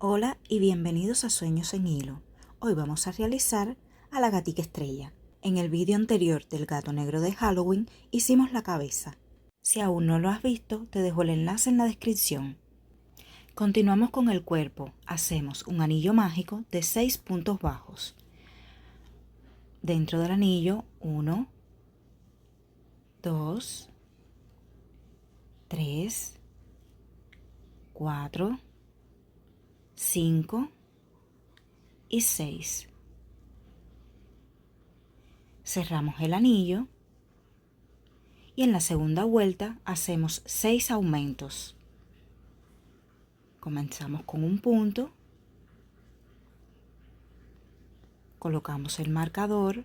Hola y bienvenidos a Sueños en Hilo. Hoy vamos a realizar a la gatica estrella. En el vídeo anterior del gato negro de Halloween hicimos la cabeza. Si aún no lo has visto, te dejo el enlace en la descripción. Continuamos con el cuerpo. Hacemos un anillo mágico de 6 puntos bajos. Dentro del anillo, 1, 2, 3, 4, 5 y 6. Cerramos el anillo y en la segunda vuelta hacemos 6 aumentos. Comenzamos con un punto, colocamos el marcador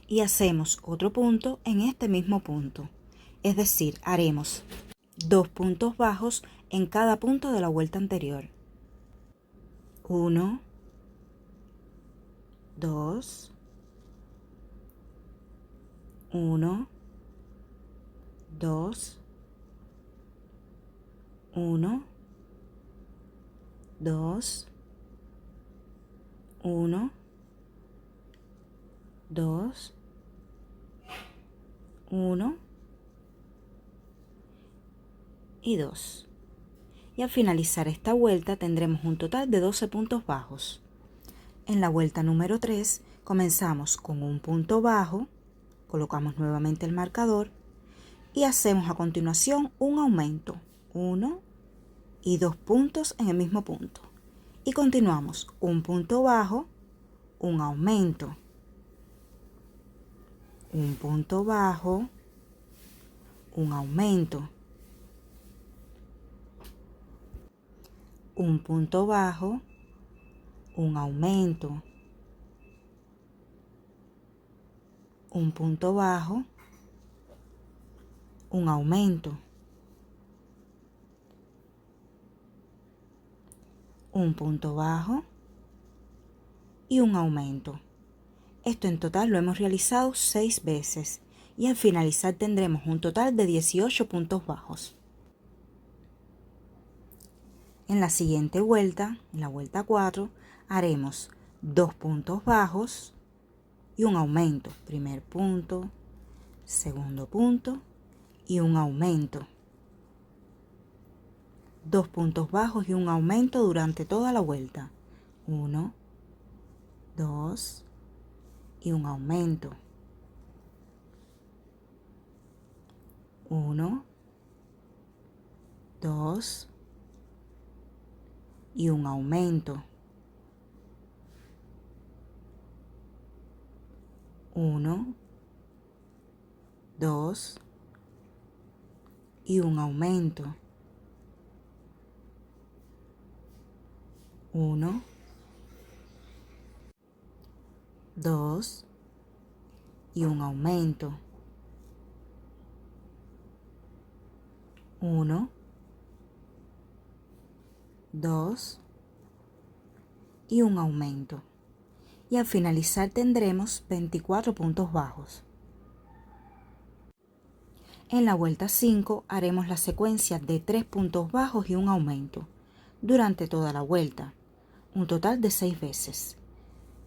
y hacemos otro punto en este mismo punto. Es decir, haremos 2 puntos bajos en cada punto de la vuelta anterior. 1, 2, 1, 2, 1, 2, 1, 2, 1 y 2. Y al finalizar esta vuelta tendremos un total de 12 puntos bajos. En la vuelta número 3 comenzamos con un punto bajo, colocamos nuevamente el marcador y hacemos a continuación un aumento, 1 y 2 puntos en el mismo punto. Y continuamos un punto bajo, un aumento, un punto bajo, un aumento, un punto bajo, un aumento, un punto bajo, un aumento, un punto bajo y un aumento. Esto en total lo hemos realizado 6 veces y al finalizar tendremos un total de 18 puntos bajos. En la siguiente vuelta, en la vuelta 4, haremos 2 puntos bajos y un aumento. Primer punto, segundo punto y un aumento. 2 puntos bajos y un aumento durante toda la vuelta. 1, 2 y un aumento. 1, 2 y un aumento. 1, 2 y un aumento. 1, 2 y un aumento. 1, 2 y un aumento. Y al finalizar tendremos 24 puntos bajos. En la vuelta 5 haremos la secuencia de 3 puntos bajos y un aumento durante toda la vuelta, un total de 6 veces.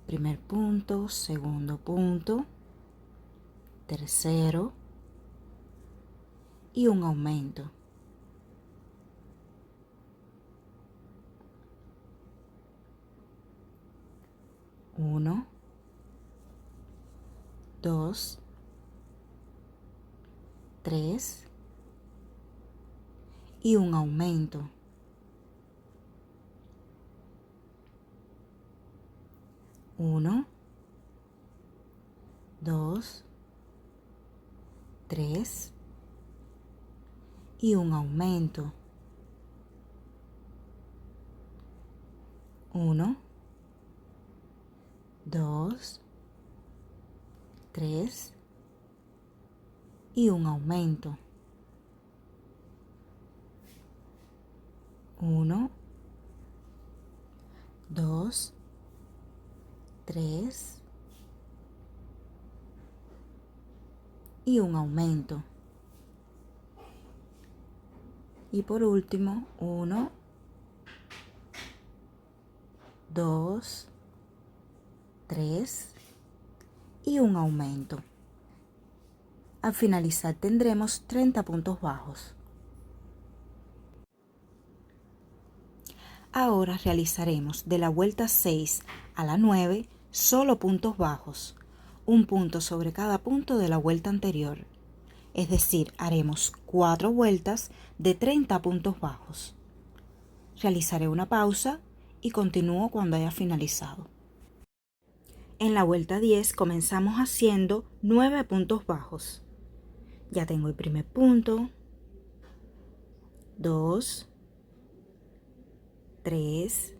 Primer punto, segundo punto, tercero y un aumento. Uno, 2, 3 y un aumento. 1, 2, 3 y un aumento. 1, 2, 3 y un aumento. 1, 2, 3 y un aumento. Y por último, 1, 2, 3 y un aumento. Al finalizar tendremos 30 puntos bajos. Ahora realizaremos de la vuelta 6 a la 9 solo puntos bajos, un punto sobre cada punto de la vuelta anterior. Es decir, haremos 4 vueltas de 30 puntos bajos. Realizaré una pausa y continúo cuando haya finalizado. En la vuelta 10 comenzamos haciendo 9 puntos bajos. Ya tengo el primer punto, 2, 3,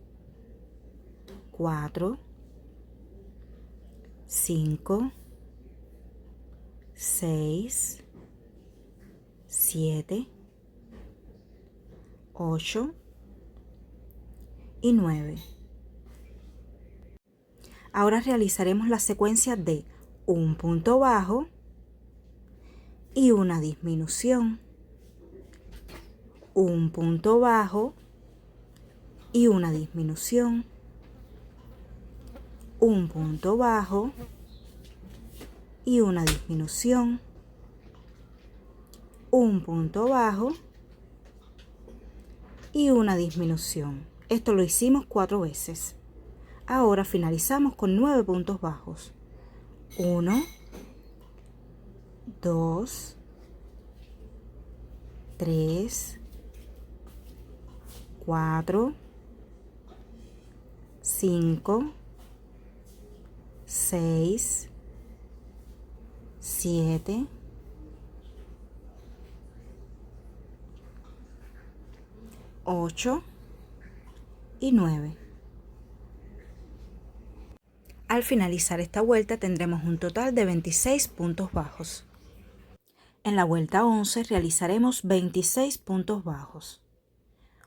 4, 5, 6, 7, 8 y 9. Ahora realizaremos la secuencia de un punto bajo y una disminución, un punto bajo y una disminución, un punto bajo y una disminución, un punto bajo y una disminución. Esto lo hicimos 4 veces. Ahora finalizamos con 9 puntos bajos. 1, 2, 3, 4, 5, 6, 7, 8 y 9. Al finalizar esta vuelta tendremos un total de 26 puntos bajos. En la vuelta 11 realizaremos 26 puntos bajos.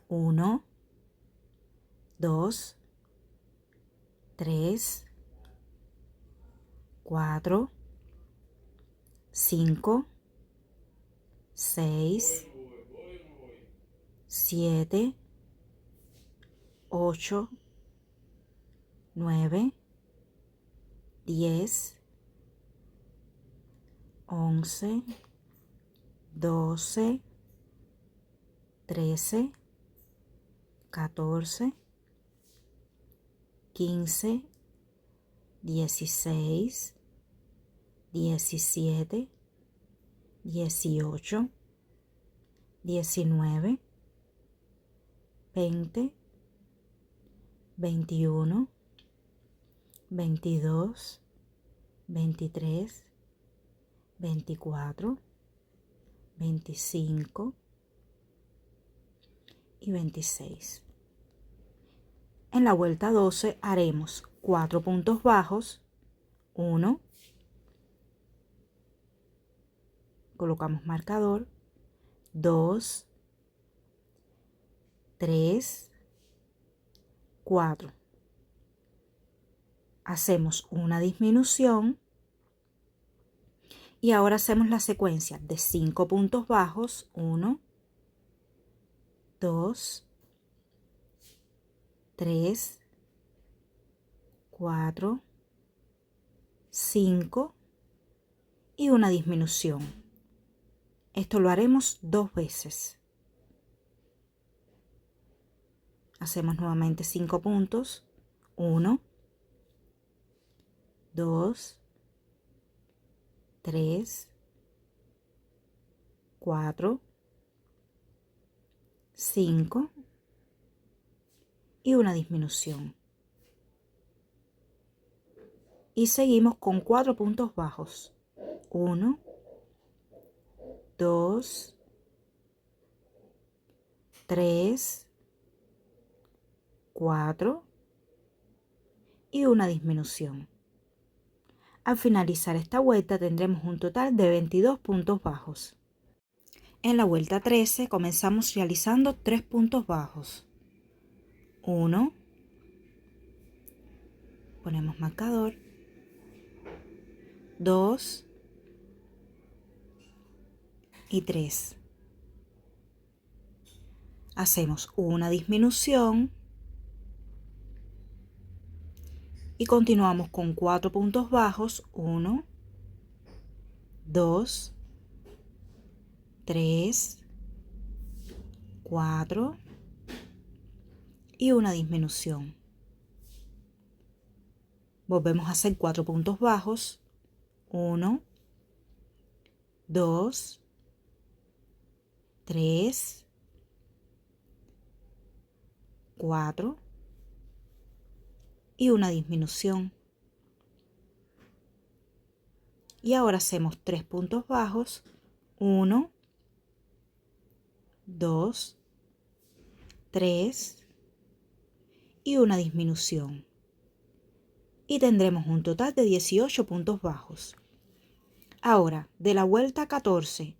1, 2, 3, 4, 5, 6, 7, 8, 9, 10, 11, 12, 13, 14, 15, 16, 17, 18, 19, 20, 21, 22, 23, 24, 25 y 26. En la vuelta 12 haremos 4 puntos bajos, 1, colocamos marcador, 2, 3, 4. Hacemos una disminución y ahora hacemos la secuencia de 5 puntos bajos, 1, 2, 3, 4, 5 y una disminución. Esto lo haremos 2 veces. Hacemos nuevamente 5 puntos, 1, 2, 3, 4, 5 y una disminución. Y seguimos con 4 puntos bajos. 1, 2, 3, 4 y una disminución. Al finalizar esta vuelta tendremos un total de 22 puntos bajos. En la vuelta 13 comenzamos realizando 3 puntos bajos. 1, ponemos marcador, 2 y 3. Hacemos una disminución y continuamos con 4 puntos bajos, 1, 2, 3, 4 y una disminución. Volvemos a hacer 4 puntos bajos, 1, 2, 3, 4 y una disminución. Y ahora hacemos 3 puntos bajos, 1, 2, 3 y una disminución. Y tendremos un total de 18 puntos bajos. Ahora, de la vuelta 14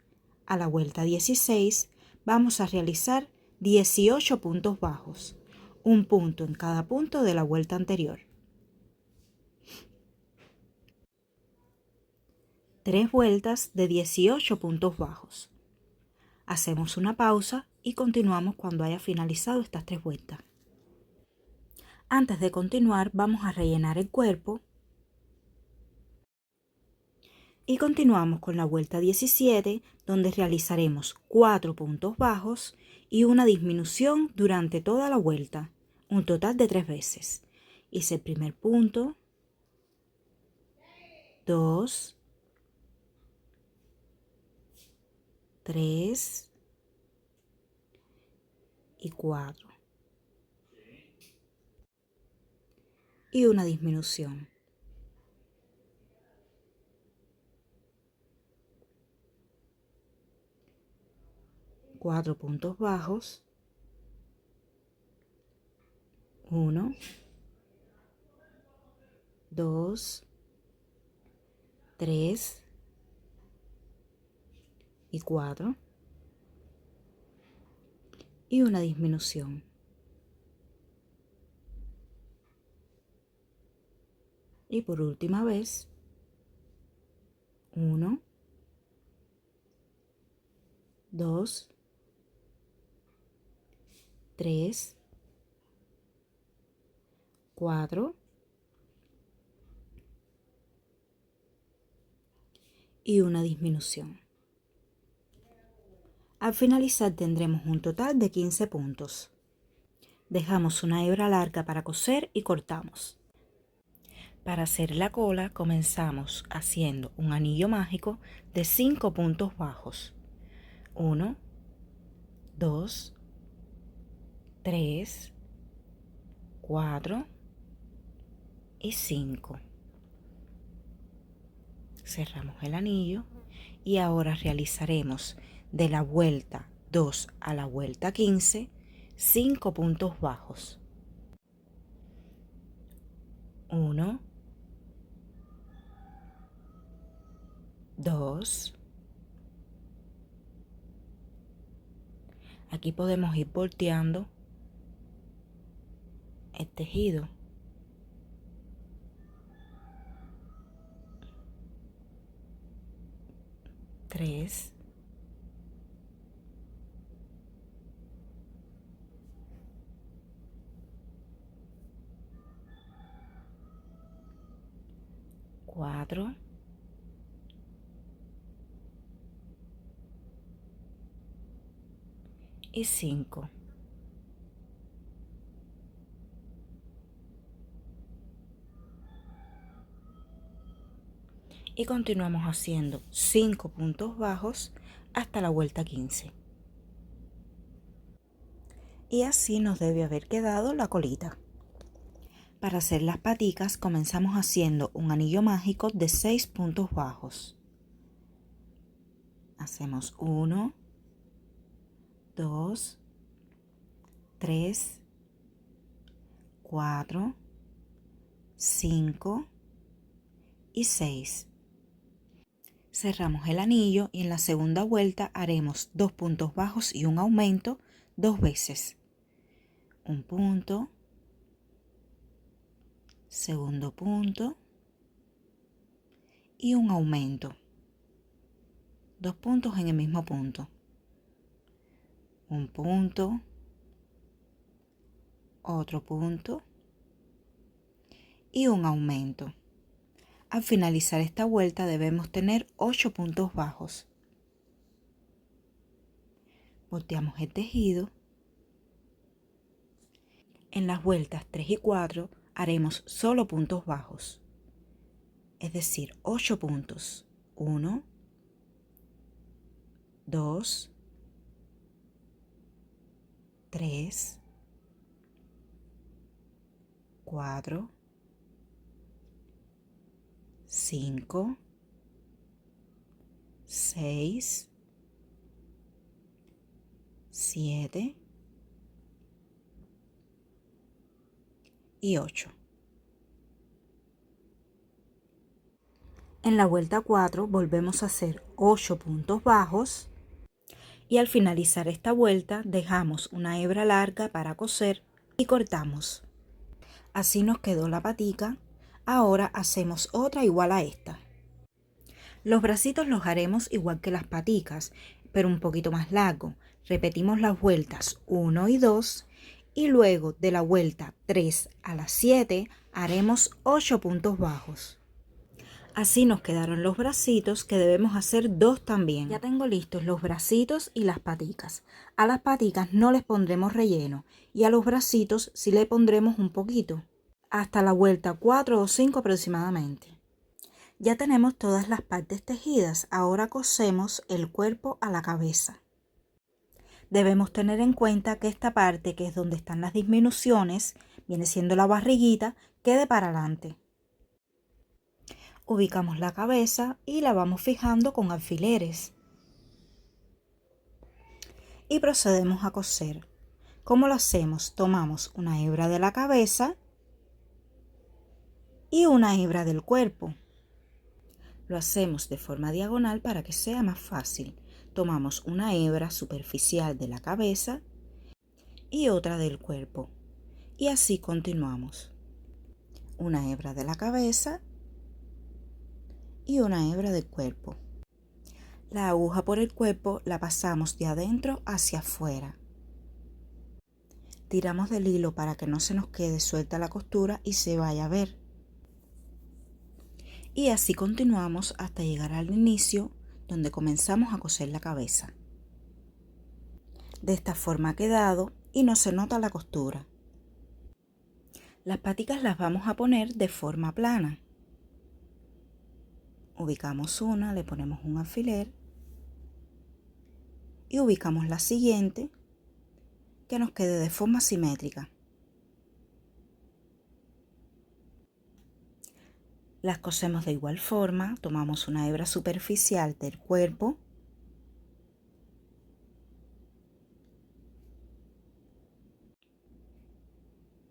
a la vuelta 16, vamos a realizar 18 puntos bajos, un punto en cada punto de la vuelta anterior. 3 vueltas de 18 puntos bajos. Hacemos una pausa y continuamos cuando haya finalizado estas 3 vueltas. Antes de continuar, vamos a rellenar el cuerpo y continuamos con la vuelta 17, donde realizaremos 4 puntos bajos y una disminución durante toda la vuelta, un total de 3 veces. Hice el primer punto, 2, 3 y 4 y una disminución. 4 puntos bajos, 1, 2, 3 y 4 y una disminución. Y por última vez, 1, 2, 3, 4 y una disminución. Al finalizar tendremos un total de 15 puntos. Dejamos una hebra larga para coser y cortamos. Para hacer la cola comenzamos haciendo un anillo mágico de 5 puntos bajos. 1, 2, 3, 4 y 5. Cerramos el anillo y ahora realizaremos de la vuelta 2 a la vuelta 15, 5 puntos bajos. 1, 2. Aquí podemos ir volteando el tejido. 3, 4 y 5. Y continuamos haciendo 5 puntos bajos hasta la vuelta 15. Y así nos debe haber quedado la colita. Para hacer las paticas comenzamos haciendo un anillo mágico de 6 puntos bajos. Hacemos 1, 2, 3, 4, 5 y 6. Cerramos el anillo y en la segunda vuelta haremos 2 puntos bajos y un aumento 2 veces. Un punto, segundo punto y un aumento. 2 puntos en el mismo punto. Un punto, otro punto y un aumento. Al finalizar esta vuelta debemos tener 8 puntos bajos. Volteamos el tejido. En las vueltas 3 y 4 haremos solo puntos bajos, es decir, 8 puntos. 1, 2, 3, 4, 5, 6, 7 y 8. En la vuelta 4 volvemos a hacer 8 puntos bajos y al finalizar esta vuelta dejamos una hebra larga para coser y cortamos. Así nos quedó la patica. Ahora hacemos otra igual a esta. Los bracitos los haremos igual que las paticas, pero un poquito más largo. Repetimos las vueltas 1 y 2 y luego de la vuelta 3 a la 7 haremos 8 puntos bajos. Así nos quedaron los bracitos, que debemos hacer 2 también. Ya tengo listos los bracitos y las paticas. A las paticas no les pondremos relleno y a los bracitos sí le pondremos un poquito, hasta la vuelta 4 o 5 aproximadamente. Ya tenemos todas las partes tejidas, ahora cosemos el cuerpo a la cabeza. Debemos tener en cuenta que esta parte, que es donde están las disminuciones, viene siendo la barriguita, quede para adelante. Ubicamos la cabeza y la vamos fijando con alfileres. Y procedemos a coser. ¿Cómo lo hacemos? Tomamos una hebra de la cabeza y una hebra del cuerpo. Lo hacemos de forma diagonal para que sea más fácil. Tomamos una hebra superficial de la cabeza y otra del cuerpo. Y así continuamos. Una hebra de la cabeza y una hebra del cuerpo. La aguja por el cuerpo la pasamos de adentro hacia afuera. Tiramos del hilo para que no se nos quede suelta la costura y se vaya a ver. Y así continuamos hasta llegar al inicio, donde comenzamos a coser la cabeza. De esta forma ha quedado y no se nota la costura. Las paticas las vamos a poner de forma plana. Ubicamos una, le ponemos un alfiler y ubicamos la siguiente, que nos quede de forma simétrica. Las cosemos de igual forma, tomamos una hebra superficial del cuerpo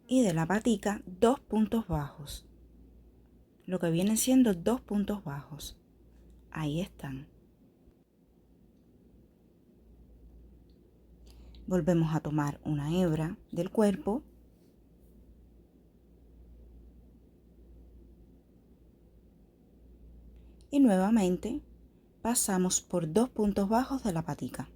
y de la patica 2 puntos bajos, lo que vienen siendo 2 puntos bajos. Ahí están. Volvemos a tomar una hebra del cuerpo y nuevamente pasamos por 2 puntos bajos de la patica.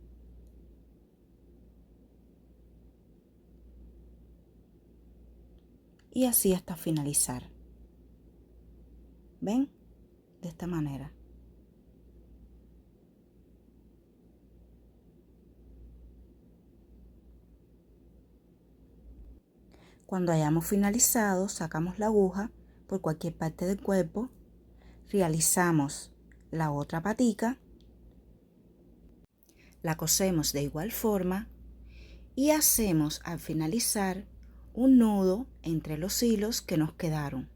Y así hasta finalizar. ¿Ven? De esta manera. Cuando hayamos finalizado, sacamos la aguja por cualquier parte del cuerpo, realizamos la otra patica, la cosemos de igual forma y hacemos al finalizar un nudo entre los hilos que nos quedaron.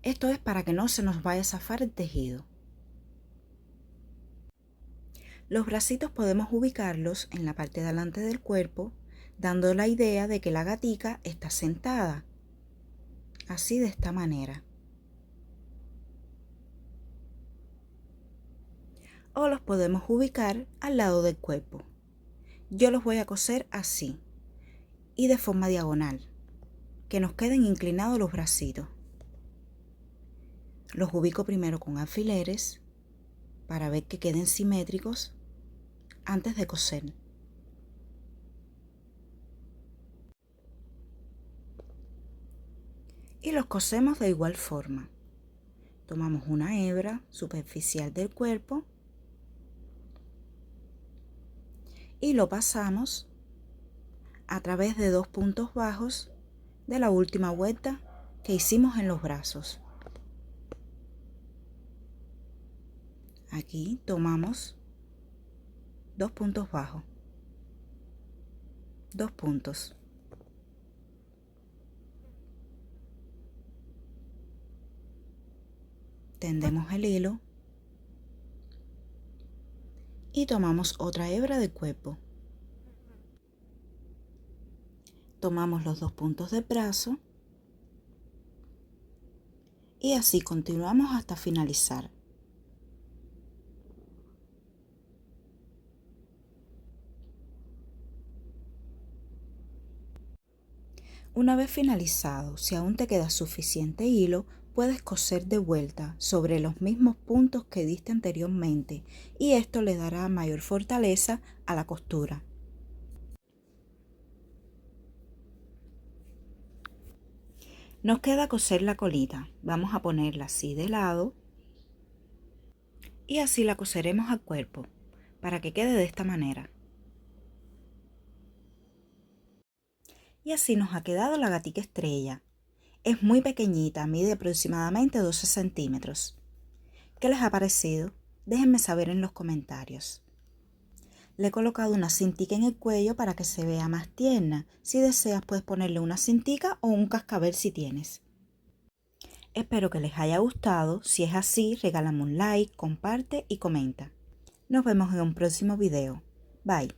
Esto es para que no se nos vaya a zafar el tejido. Los bracitos podemos ubicarlos en la parte de delante del cuerpo, dando la idea de que la gatica está sentada, así de esta manera. O los podemos ubicar al lado del cuerpo. Yo los voy a coser así y de forma diagonal, que nos queden inclinados los bracitos. Los ubico primero con alfileres para ver que queden simétricos antes de coser. y los cosemos de igual forma. Tomamos una hebra superficial del cuerpo y lo pasamos a través de 2 puntos bajos de la última vuelta que hicimos en los brazos. Aquí tomamos 2 puntos bajos, 2 puntos. Tendemos el hilo y tomamos otra hebra de cuerpo. Tomamos los 2 puntos del brazo y así continuamos hasta finalizar. Una vez finalizado, si aún te queda suficiente hilo, puedes coser de vuelta sobre los mismos puntos que diste anteriormente y esto le dará mayor fortaleza a la costura. Nos queda coser la colita. Vamos a ponerla así de lado y así la coseremos al cuerpo para que quede de esta manera. Y así nos ha quedado la gatica estrella. Es muy pequeñita, mide aproximadamente 12 centímetros. ¿Qué les ha parecido? Déjenme saber en los comentarios. Le he colocado una cintica en el cuello para que se vea más tierna. Si deseas puedes ponerle una cintica o un cascabel si tienes. Espero que les haya gustado. Si es así, regálame un like, comparte y comenta. Nos vemos en un próximo video. Bye.